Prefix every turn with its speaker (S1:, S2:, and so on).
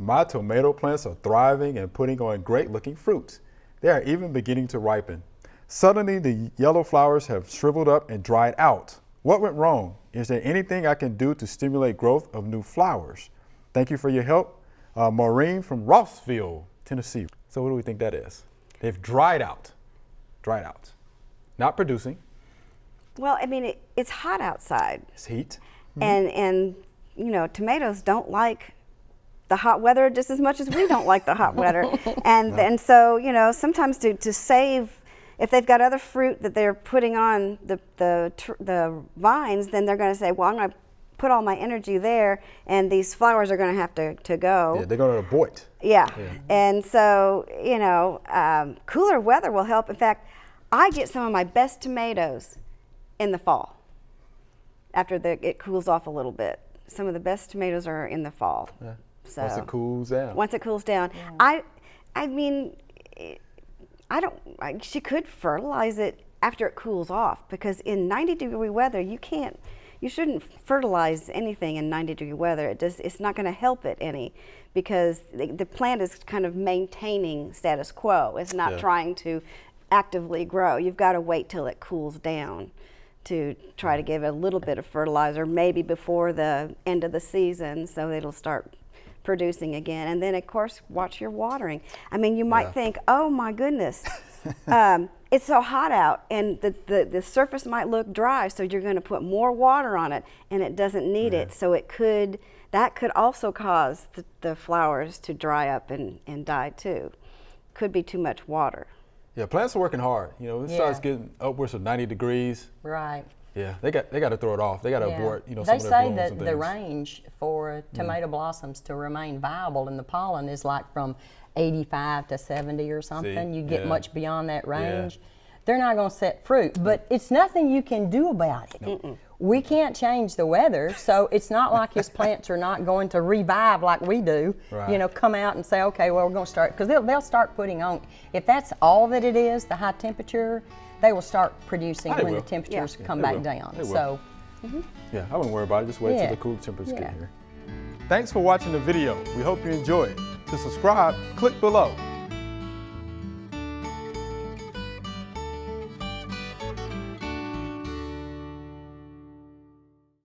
S1: My tomato plants are thriving and putting on great looking fruits. They are even beginning to ripen. Suddenly, the yellow flowers have shriveled up and dried out. What went wrong? Is there anything I can do to stimulate growth of new flowers? Thank you for your help. Maureen from Rossville, Tennessee. So what do we think that is? They've dried out. Dried out. Not producing.
S2: Well, I mean, it's hot outside.
S1: It's heat.
S2: And you know, tomatoes don't like the hot weather just as much as we don't like the hot weather. And so, you know, sometimes to save, if they've got other fruit that they're putting on the vines, then they're going to say, well, I'm going to put all my energy there, and these flowers are going to have to go.
S1: Yeah, they're going to abort.
S2: Yeah. And so, you know, cooler weather will help. In fact, I get some of my best tomatoes in the fall, after it cools off a little bit. Some of the best tomatoes are in the fall.
S1: Yeah.
S2: So
S1: once it cools down.
S2: Once it cools down.
S3: Yeah.
S2: I mean, she could fertilize it after it cools off, because in 90-degree weather, you shouldn't fertilize anything in 90-degree weather. It's not going to help it any, because the plant is kind of maintaining status quo. It's not trying to actively grow. You've got to wait till it cools down to try to give it a little bit of fertilizer, maybe before the end of the season, so it'll start producing again. And then, of course, watch your watering. I mean, you might think, oh my goodness, it's so hot out, and the surface might look dry, so you're going to put more water on it, and it doesn't need it. So that could also cause the flowers to dry up and die too. Could be too much water.
S1: Yeah, plants are working hard. You know, it starts getting upwards of 90 degrees.
S3: Right.
S1: Yeah, they got to throw it off. They got to abort, you know, some
S3: they
S1: of their
S3: say
S1: blooms
S3: that
S1: and
S3: the
S1: things.
S3: range for tomato blossoms to remain viable in the pollen is like from 85 to 70 or something. You get much beyond that range. They're not going to set fruit, but it's nothing you can do about it. We can't change the weather, so it's not like his plants are not going to revive like we do. You know, come out and say, okay, well, we're going to start, because they'll start putting on, if that's all that it is, the high temperature, they will start producing when the temperatures come back down. So,
S1: yeah, I wouldn't worry about it. Just wait till the cool temperatures get here. Thanks for watching the video. We hope you enjoyed. To subscribe, click below.